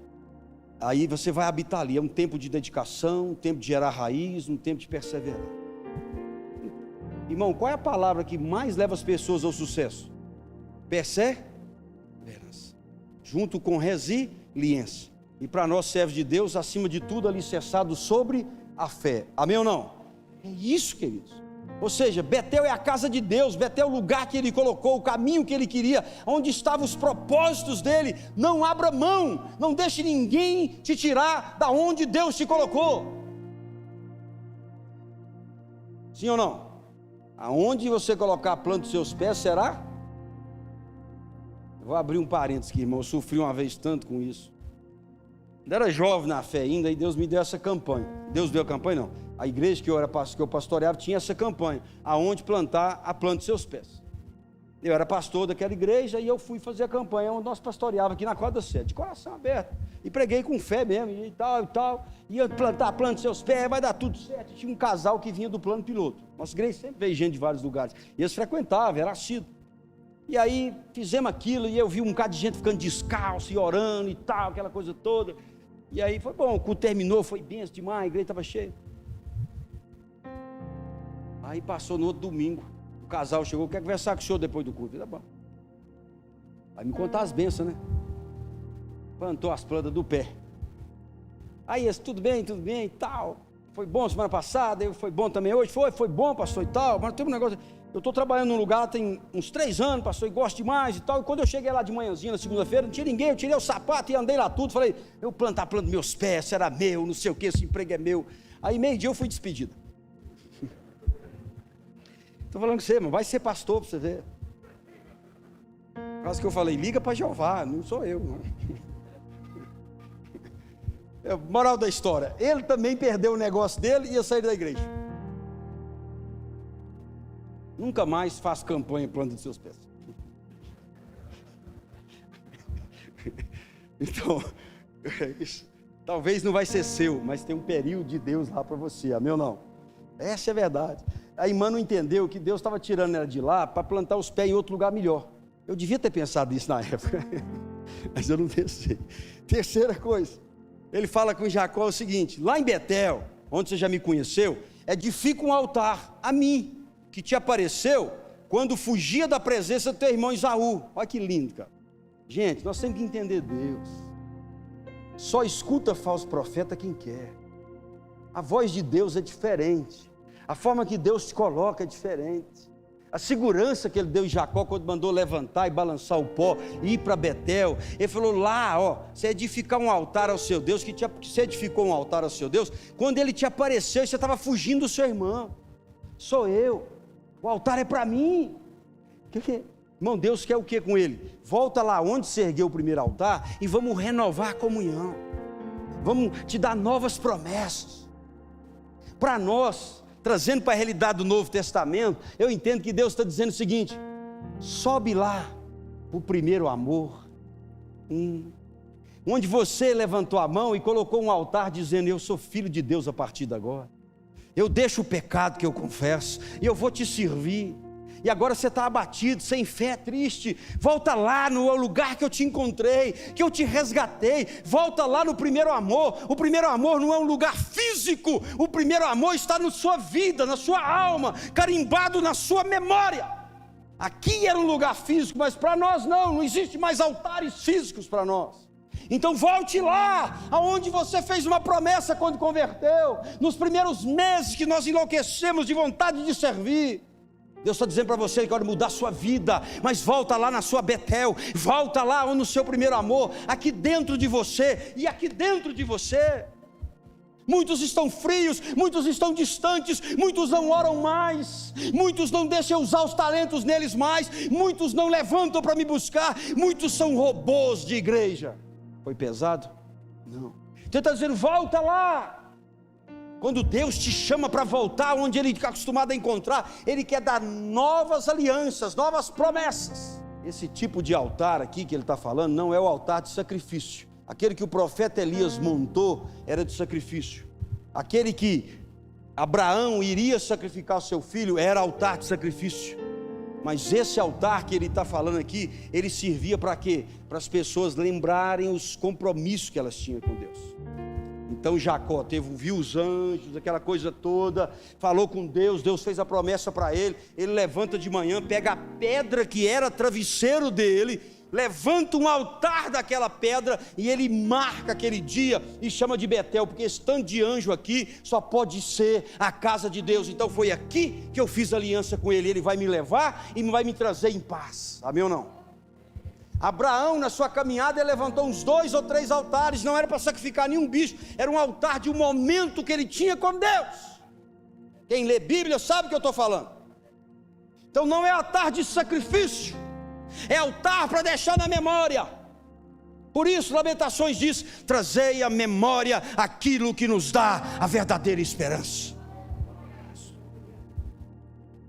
Aí você vai habitar ali, é um tempo de dedicação, um tempo de gerar raiz, um tempo de perseverar. Irmão, qual é a palavra que mais leva as pessoas ao sucesso? Perseverança. Junto com resiliência. E para nós servos de Deus, acima de tudo, alicerçado sobre a fé. Amém ou não? É isso, queridos. Ou seja, Betel é a casa de Deus, Betel é o lugar que Ele colocou, o caminho que Ele queria, onde estavam os propósitos dEle. Não abra mão, não deixe ninguém te tirar da onde Deus te colocou. Sim ou não? Aonde você colocar a planta dos seus pés será? Eu vou abrir um parênteses aqui, irmão, eu sofri uma vez tanto com isso. Eu era jovem na fé ainda e Deus me deu essa campanha. Deus deu a campanha? Não. A igreja que eu pastoreava tinha essa campanha, aonde plantar a planta dos seus pés. Eu era pastor daquela igreja e eu fui fazer a campanha onde nós pastoreávamos aqui na Quadra 7, de coração aberto. E preguei com fé mesmo, e tal. Ia plantar a planta dos seus pés, vai dar tudo certo. E tinha um casal que vinha do plano piloto. Nossa igreja sempre veio gente de vários lugares. E eles frequentavam, era assíduo. E aí fizemos aquilo e eu vi um bocado de gente ficando descalço e orando e tal, aquela coisa toda. E aí foi bom, o culto terminou, foi benção demais, a igreja estava cheia. Aí passou no outro domingo, o casal chegou, quer conversar com o senhor depois do culto. Tá bom. Vai me contar as bênçãos, né? Plantou as plantas do pé. Aí esse, tudo bem e tal. Foi bom semana passada, foi bom também hoje, foi bom, pastor e tal. Mas tem um negócio, eu estou trabalhando num lugar tem uns 3 anos, pastor, e gosto demais e tal. E quando eu cheguei lá de manhãzinha, na segunda-feira, não tinha ninguém, eu tirei o sapato e andei lá tudo. Falei, eu plantar a planta dos meus pés, será meu, não sei o que, esse emprego é meu. Aí meio-dia eu fui despedido. Estou falando com você, irmão, vai ser pastor para você ver. Por causa que eu falei, liga para Jeová, não sou eu, não. Moral da história, ele também perdeu o negócio dele e ia sair da igreja. Nunca mais faz campanha planta dos seus pés. Então, talvez não vai ser seu, mas tem um período de Deus lá para você, amém ou não? Essa é a verdade. A irmã não entendeu que Deus estava tirando ela de lá para plantar os pés em outro lugar melhor. Eu devia ter pensado nisso na época, mas eu não pensei. Terceira coisa, ele fala com Jacó o seguinte, lá em Betel, onde você já me conheceu, edifica um altar a mim, que te apareceu quando fugia da presença do teu irmão Esaú. Olha que lindo, cara. Gente, nós temos que entender Deus. Só escuta falso profeta quem quer. A voz de Deus é diferente. A forma que Deus te coloca é diferente. A segurança que ele deu em Jacó quando mandou levantar e balançar o pó e ir para Betel. Ele falou lá, você edificar um altar ao seu Deus, que você edificou um altar ao seu Deus, quando ele te apareceu e você estava fugindo do seu irmão. Sou eu, o altar é para mim. Irmão, Deus quer o que com ele? Volta lá onde se ergueu o primeiro altar e vamos renovar a comunhão. Vamos te dar novas promessas. Para nós, trazendo para a realidade do Novo Testamento, eu entendo que Deus está dizendo o seguinte: sobe lá o primeiro amor, onde você levantou a mão e colocou um altar dizendo: eu sou filho de Deus a partir de agora, eu deixo o pecado que eu confesso e eu vou te servir. E agora você está abatido, sem fé, triste, volta lá no lugar que eu te encontrei, que eu te resgatei, volta lá no primeiro amor. O primeiro amor não é um lugar físico, o primeiro amor está na sua vida, na sua alma, carimbado na sua memória. Aqui era um lugar físico, mas para nós não existe mais altares físicos para nós. Então volte lá, aonde você fez uma promessa quando converteu, nos primeiros meses que nós enlouquecemos de vontade de servir. Deus está dizendo para você que pode mudar a sua vida, mas volta lá na sua Betel, volta lá no seu primeiro amor, aqui dentro de você, e aqui dentro de você. Muitos estão frios, muitos estão distantes, muitos não oram mais, muitos não deixam usar os talentos neles mais, muitos não levantam para me buscar, muitos são robôs de igreja. Foi pesado? Não. Você está dizendo, volta lá. Quando Deus te chama para voltar onde Ele está acostumado a encontrar, Ele quer dar novas alianças, novas promessas. Esse tipo de altar aqui que Ele está falando não é o altar de sacrifício. Aquele que o profeta Elias montou era de sacrifício. Aquele que Abraão iria sacrificar o seu filho era altar de sacrifício. Mas esse altar que Ele está falando aqui, ele servia para quê? Para as pessoas lembrarem os compromissos que elas tinham com Deus. Então Jacó viu os anjos, aquela coisa toda, falou com Deus, Deus fez a promessa para ele. Ele levanta de manhã, pega a pedra que era travesseiro dele, levanta um altar daquela pedra e ele marca aquele dia e chama de Betel, porque esse tanto de anjo aqui só pode ser a casa de Deus. Então foi aqui que eu fiz aliança com ele, ele vai me levar e vai me trazer em paz. Amém ou não? Abraão, na sua caminhada, ele levantou uns 2 ou 3 altares, não era para sacrificar nenhum bicho, era um altar de um momento que ele tinha com Deus. Quem lê Bíblia sabe o que eu estou falando. Então não é altar de sacrifício, é altar para deixar na memória. Por isso Lamentações diz: trazei à memória aquilo que nos dá a verdadeira esperança.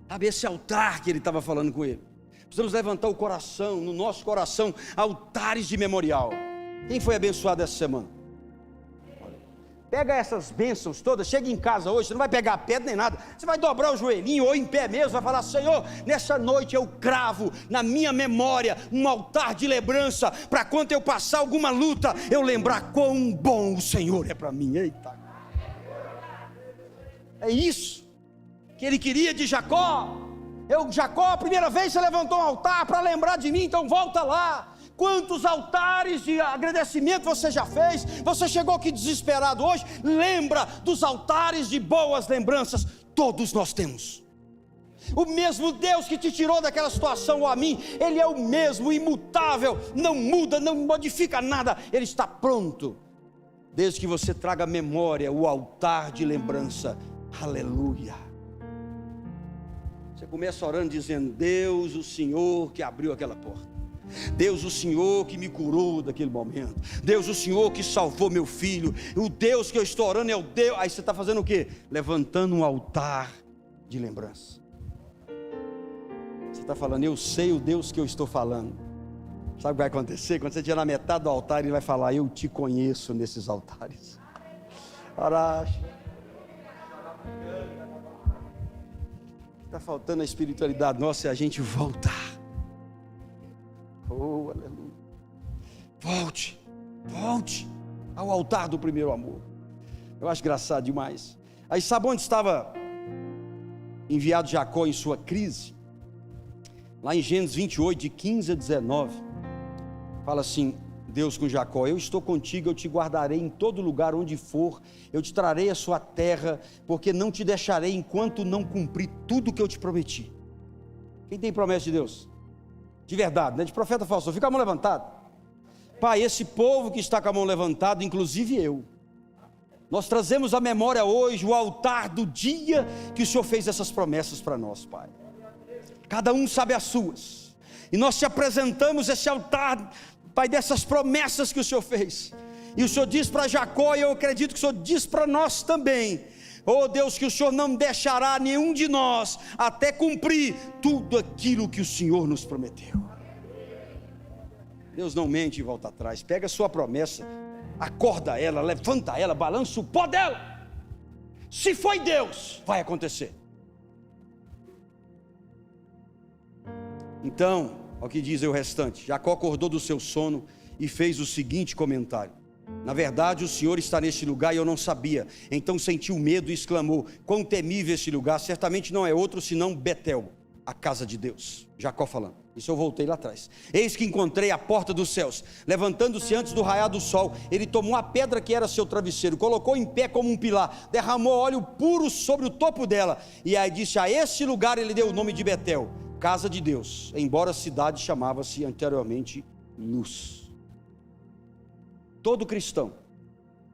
Sabe, esse altar que ele estava falando com ele. Precisamos levantar o coração, no nosso coração, altares de memorial. Quem foi abençoado essa semana? Pega essas bênçãos todas, chega em casa hoje, você não vai pegar pedra nem nada, você vai dobrar o joelhinho ou em pé mesmo, vai falar: Senhor, nessa noite eu cravo na minha memória um altar de lembrança, para quando eu passar alguma luta, eu lembrar quão bom o Senhor é para mim. Eita! É isso que ele queria de Jacó. Jacó, a primeira vez você levantou um altar para lembrar de mim, então volta lá. Quantos altares de agradecimento você já fez? Você chegou aqui desesperado hoje? Lembra dos altares de boas lembranças. Todos nós temos. O mesmo Deus que te tirou daquela situação ou a mim, Ele é o mesmo, imutável, não muda, não modifica nada. Ele está pronto, desde que você traga à memória o altar de lembrança. Aleluia. Você começa orando dizendo: Deus, o Senhor que abriu aquela porta, Deus, o Senhor que me curou daquele momento, Deus, o Senhor que salvou meu filho, o Deus que eu estou orando é o Deus. Aí você está fazendo o quê? Levantando um altar de lembrança. Você está falando: eu sei o Deus que eu estou falando. Sabe o que vai acontecer? Quando você estiver na metade do altar, Ele vai falar: eu te conheço nesses altares. Araxa. Está faltando a espiritualidade nossa, é a gente voltar. Oh, aleluia. Volte ao altar do primeiro amor. Eu acho engraçado demais. Aí sabe onde estava enviado Jacó em sua crise? Lá em Gênesis 28, de 15 a 19, fala assim: Deus com Jacó: eu estou contigo, eu te guardarei em todo lugar onde for, eu te trarei a sua terra, porque não te deixarei enquanto não cumprir tudo que eu te prometi. Quem tem promessa de Deus? De verdade, não é de profeta falso. Fica a mão levantada. Pai, esse povo que está com a mão levantada, inclusive eu, nós trazemos à memória hoje o altar do dia que o Senhor fez essas promessas para nós, Pai. Cada um sabe as suas, e nós te apresentamos esse altar, Pai, dessas promessas que o Senhor fez. E o Senhor diz para Jacó, e eu acredito que o Senhor diz para nós também: oh Deus, que o Senhor não deixará nenhum de nós até cumprir tudo aquilo que o Senhor nos prometeu. Deus não mente e volta atrás. Pega a sua promessa, acorda ela, levanta ela, balança o pó dela. Se foi Deus, vai acontecer. Então, olha o que diz o restante. Jacó acordou do seu sono e fez o seguinte comentário: na verdade o Senhor está neste lugar e eu não sabia. Então sentiu medo e exclamou: quão temível este lugar, certamente não é outro senão Betel, a casa de Deus. Jacó falando. Isso eu voltei lá atrás. Eis que encontrei a porta dos céus, levantando-se antes do raiar do sol. Ele tomou a pedra que era seu travesseiro, colocou em pé como um pilar, derramou óleo puro sobre o topo dela, e aí disse: a este lugar ele deu o nome de Betel, casa de Deus, embora a cidade chamava-se anteriormente Luz. Todo cristão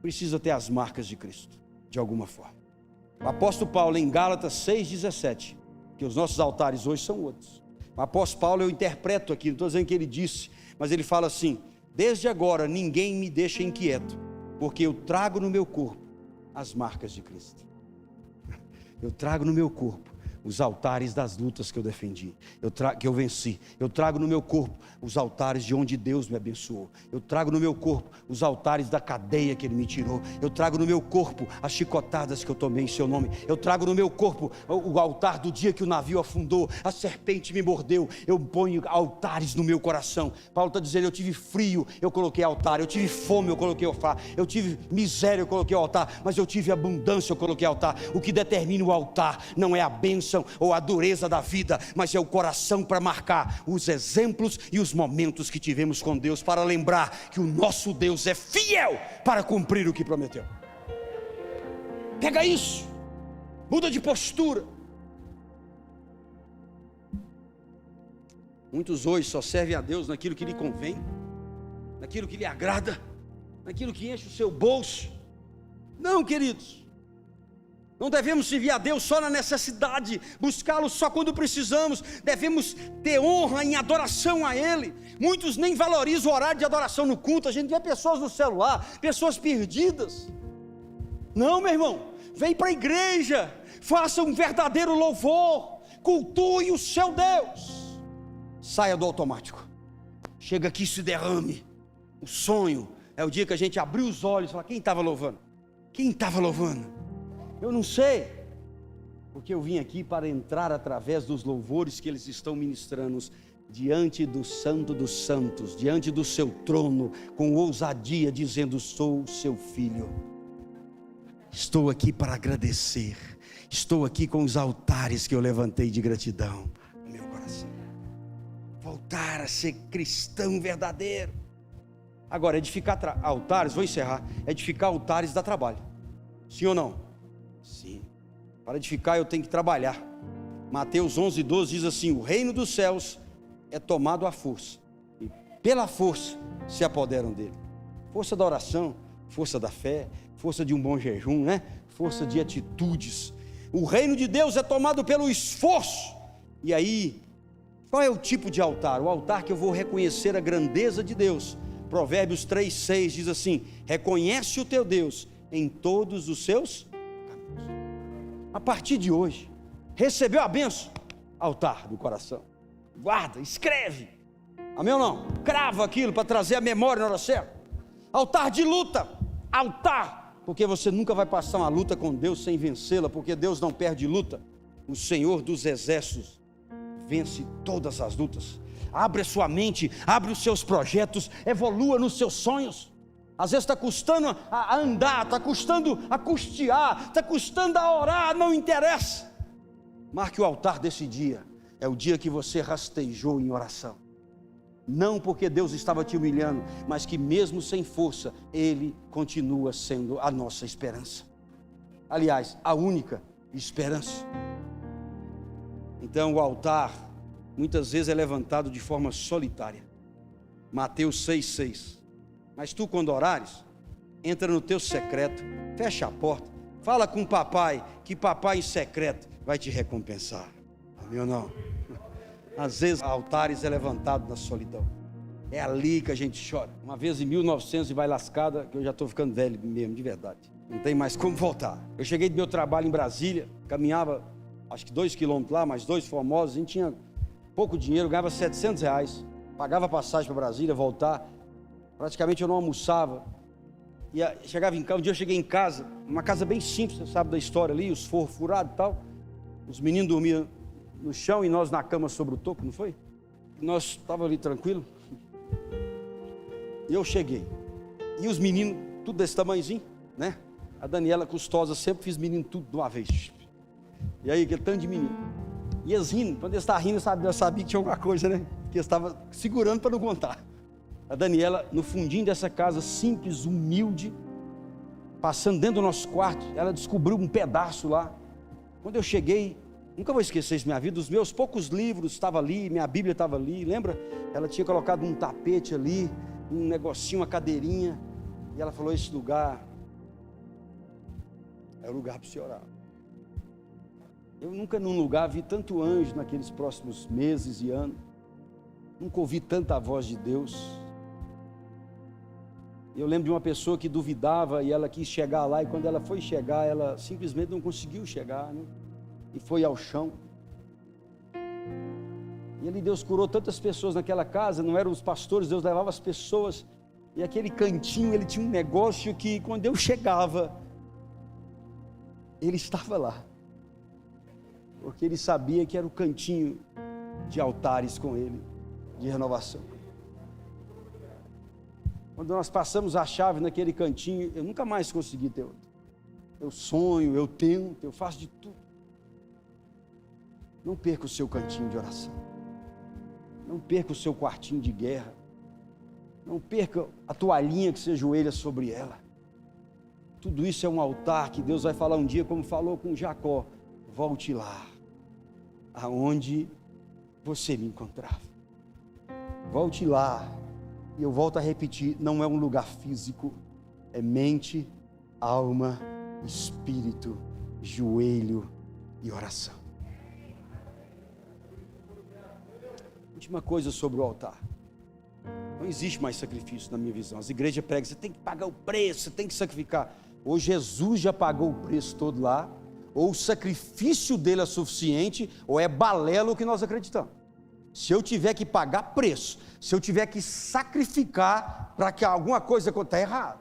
precisa ter as marcas de Cristo, de alguma forma. O apóstolo Paulo, em Gálatas 6,17, que os nossos altares hoje são outros. O apóstolo Paulo, eu interpreto aqui, não estou dizendo que ele disse, mas ele fala assim: desde agora ninguém me deixa inquieto, porque eu trago no meu corpo as marcas de Cristo. Eu trago no meu corpo os altares das lutas que eu defendi, que eu venci. Eu trago no meu corpo os altares de onde Deus me abençoou. Eu trago no meu corpo os altares da cadeia que Ele me tirou. Eu trago no meu corpo as chicotadas que eu tomei em seu nome. Eu trago no meu corpo o altar do dia que o navio afundou, a serpente me mordeu. Eu ponho altares no meu coração. Paulo está dizendo: eu tive frio, eu coloquei altar. Eu tive fome, eu coloquei altar. Eu tive miséria, eu coloquei altar. Mas eu tive abundância, eu coloquei altar. O que determina o altar não é a bênção ou a dureza da vida, mas é o coração, para marcar os exemplos e os momentos que tivemos com Deus, para lembrar que o nosso Deus é fiel para cumprir o que prometeu. Pega isso, muda de postura. Muitos hoje só servem a Deus naquilo que lhe convém, naquilo que lhe agrada, naquilo que enche o seu bolso. Não, queridos, não devemos servir a Deus só na necessidade, buscá-lo só quando precisamos. Devemos ter honra em adoração a Ele. Muitos nem valorizam o horário de adoração no culto. A gente vê pessoas no celular, pessoas perdidas. Não, meu irmão, vem para a igreja, faça um verdadeiro louvor, cultue o seu Deus. Saia do automático, chega aqui e se derrame. O sonho é o dia que a gente abrir os olhos e falar: quem estava louvando? Quem estava louvando? Eu não sei, porque eu vim aqui para entrar através dos louvores que eles estão ministrando diante do Santo dos Santos, diante do seu trono, com ousadia, dizendo: sou o seu filho. Estou aqui para agradecer. Estou aqui com os altares que eu levantei de gratidão no meu coração. Voltar a ser cristão verdadeiro. Agora, edificar altares, vou encerrar. Edificar altares dá trabalho. Sim ou não? Sim. Para edificar eu tenho que trabalhar. Mateus 11:12 diz assim: o reino dos céus é tomado à força, e pela força se apoderam dele. Força da oração, força da fé, força de um bom jejum, né? Força de atitudes. O reino de Deus é tomado pelo esforço. E aí, qual é o tipo de altar? O altar que eu vou reconhecer a grandeza de Deus. Provérbios 3:6 diz assim: reconhece o teu Deus em todos os seus. A partir de hoje, recebeu a bênção? Altar do coração. Guarda, escreve. Amém ou não? Crava aquilo para trazer a memória na hora certa. Altar de luta. Altar. Porque você nunca vai passar uma luta com Deus sem vencê-la, porque Deus não perde luta. O Senhor dos exércitos vence todas as lutas. Abre a sua mente, abre os seus projetos, evolua nos seus sonhos. Às vezes está custando a andar, está custando a custear, está custando a orar, não interessa. Marque o altar desse dia. É o dia que você rastejou em oração. Não porque Deus estava te humilhando, mas que mesmo sem força, Ele continua sendo a nossa esperança. Aliás, a única esperança. Então o altar, muitas vezes é levantado de forma solitária. Mateus 6,6. Mas tu, quando orares, entra no teu secreto, fecha a porta, fala com o papai, que papai em secreto vai te recompensar. Amém ou não? Às vezes, altares é levantado na solidão. É ali que a gente chora. Uma vez em 1900 e vai lascada, que eu já estou ficando velho mesmo, de verdade. Não tem mais como voltar. Eu cheguei do meu trabalho em Brasília, caminhava, acho que 2 quilômetros lá, mais 2 famosos, a gente tinha pouco dinheiro, ganhava R$700, pagava passagem para Brasília, voltar. Praticamente eu não almoçava. E chegava em casa, um dia eu cheguei em casa, uma casa bem simples, você sabe da história ali, os forros furados e tal. Os meninos dormiam no chão e nós na cama sobre o topo, não foi? Nós estávamos ali tranquilo. E eu cheguei. E os meninos, tudo desse tamanhozinho, né? A Daniela Custosa sempre fiz menino tudo de uma vez. E aí, aquele tanto de menino. E eles rindo, quando eles estavam rindo, eu sabia que tinha alguma coisa, né? Que eles estavam segurando para não contar. A Daniela, no fundinho dessa casa simples, humilde, passando dentro do nosso quarto, ela descobriu um pedaço lá. Quando eu cheguei, nunca vou esquecer isso na minha vida, os meus poucos livros estavam ali, minha Bíblia estava ali, lembra? Ela tinha colocado um tapete ali, um negocinho, uma cadeirinha, e ela falou, esse lugar é o lugar para você orar. Eu nunca num lugar vi tanto anjo naqueles próximos meses e anos, nunca ouvi tanta voz de Deus. Eu lembro de uma pessoa que duvidava e ela quis chegar lá, e quando ela foi chegar, ela simplesmente não conseguiu chegar, né? E foi ao chão. E ali Deus curou tantas pessoas naquela casa, não eram os pastores, Deus levava as pessoas, e aquele cantinho, ele tinha um negócio que quando eu chegava, ele estava lá, porque ele sabia que era o cantinho de altares com ele, de renovação. Quando nós passamos a chave naquele cantinho, eu nunca mais consegui ter outro. Eu sonho, eu tento, eu faço de tudo. Não perca o seu cantinho de oração. Não perca o seu quartinho de guerra. Não perca a toalhinha que você ajoelha sobre ela. Tudo isso é um altar que Deus vai falar um dia, como falou com Jacó. Volte lá, aonde você me encontrava. Volte lá. E eu volto a repetir, não é um lugar físico, é mente, alma, espírito, joelho e oração. Última coisa sobre o altar. Não existe mais sacrifício na minha visão. As igrejas pregam, você tem que pagar o preço, você tem que sacrificar. Ou Jesus já pagou o preço todo lá, ou o sacrifício dele é suficiente, ou é balela o que nós acreditamos. Se eu tiver que pagar preço, se eu tiver que sacrificar para que alguma coisa aconteça, está errado.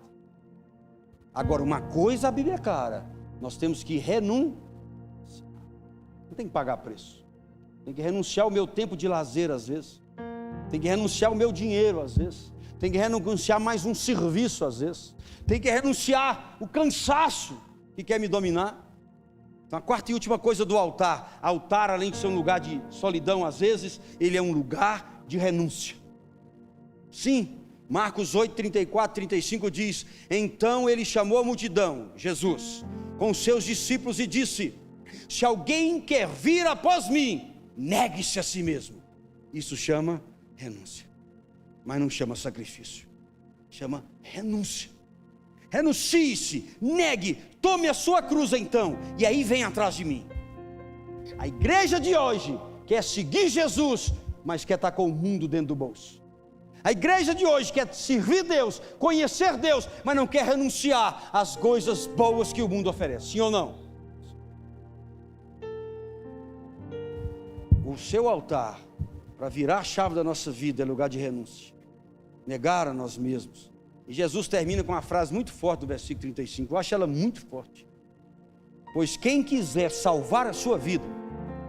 Agora, uma coisa a Bíblia é clara, nós temos que renunciar. Não tem que pagar preço. Tem que renunciar o meu tempo de lazer às vezes. Tem que renunciar o meu dinheiro às vezes. Tem que renunciar mais um serviço às vezes. Tem que renunciar o cansaço que quer me dominar. Então, a quarta e última coisa do altar. Altar, além de ser um lugar de solidão, às vezes, ele é um lugar de renúncia. Sim, Marcos 8, 34, 35 diz: então ele chamou a multidão, Jesus, com os seus discípulos e disse: se alguém quer vir após mim, negue-se a si mesmo. Isso chama renúncia, mas não chama sacrifício, chama renúncia. Renuncie-se, negue, tome a sua cruz então, e aí vem atrás de mim. A igreja de hoje quer seguir Jesus, mas quer estar com o mundo dentro do bolso. A igreja de hoje quer servir Deus, conhecer Deus, mas não quer renunciar às coisas boas que o mundo oferece, sim ou não? O seu altar, para virar a chave da nossa vida, é lugar de renúncia, negar a nós mesmos. E Jesus termina com uma frase muito forte do versículo 35, eu acho ela muito forte. Pois quem quiser salvar a sua vida,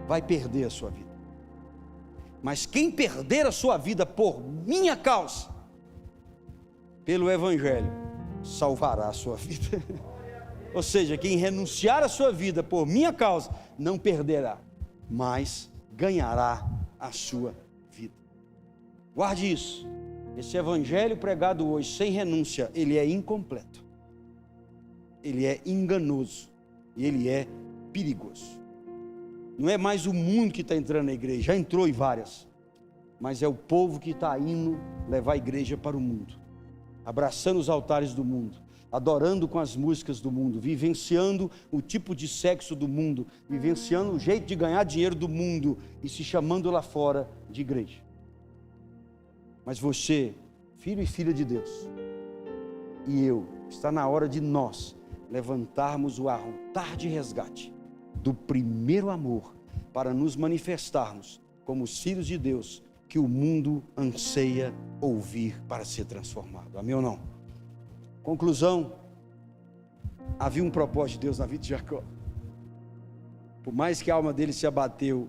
vai perder a sua vida. Mas quem perder a sua vida por minha causa, pelo Evangelho, salvará a sua vida. Ou seja, quem renunciar a sua vida por minha causa, não perderá, mas ganhará a sua vida. Guarde isso. Esse evangelho pregado hoje sem renúncia, ele é incompleto. Ele é enganoso. E ele é perigoso. Não é mais o mundo que está entrando na igreja, já entrou em várias. Mas é o povo que está indo levar a igreja para o mundo. Abraçando os altares do mundo. Adorando com as músicas do mundo. Vivenciando o tipo de sexo do mundo. Vivenciando o jeito de ganhar dinheiro do mundo. E se chamando lá fora de igreja. Mas você, filho e filha de Deus, e eu, está na hora de nós levantarmos o altar de resgate do primeiro amor, para nos manifestarmos como os filhos de Deus que o mundo anseia ouvir para ser transformado. Amém ou não? Conclusão: havia um propósito de Deus na vida de Jacó. Por mais que a alma dele se abateu,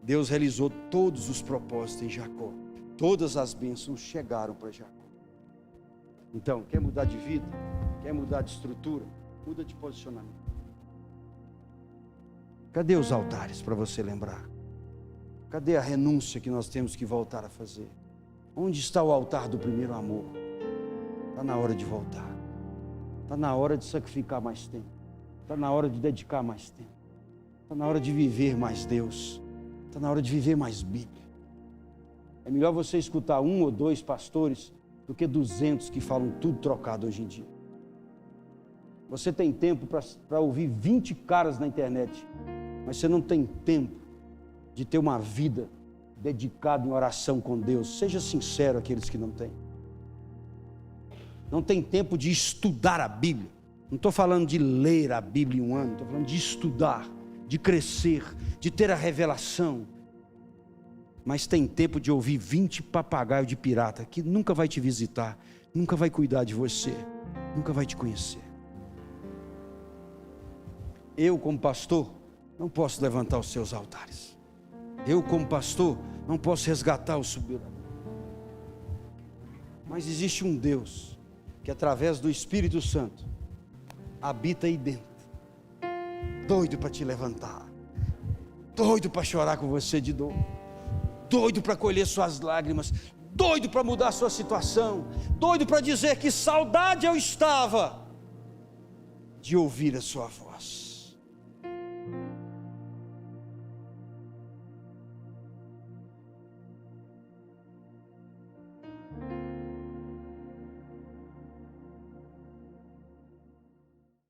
Deus realizou todos os propósitos em Jacó. Todas as bênçãos chegaram para Jacó. Então, quer mudar de vida? Quer mudar de estrutura? Muda de posicionamento. Cadê os altares para você lembrar? Cadê a renúncia que nós temos que voltar a fazer? Onde está o altar do primeiro amor? Está na hora de voltar. Está na hora de sacrificar mais tempo. Está na hora de dedicar mais tempo. Está na hora de viver mais Deus. Está na hora de viver mais Bíblia. É melhor você escutar 1 ou 2 pastores do que 200 que falam tudo trocado hoje em dia. Você tem tempo para ouvir 20 caras na internet, mas você não tem tempo de ter uma vida dedicada em oração com Deus. Seja sincero, aqueles que não têm. Não tem tempo de estudar a Bíblia. Não estou falando de ler a Bíblia em um ano, estou falando de estudar, de crescer, de ter a revelação. Mas tem tempo de ouvir 20 papagaios de pirata que nunca vai te visitar, nunca vai cuidar de você, nunca vai te conhecer. Eu, como pastor, não posso levantar os seus altares. Eu, como pastor, não posso resgatar o soberano. Mas existe um Deus que, através do Espírito Santo, habita aí dentro, doido para te levantar, doido para chorar com você de dor, doido para colher suas lágrimas, doido para mudar a sua situação, doido para dizer que saudade eu estava de ouvir a sua voz.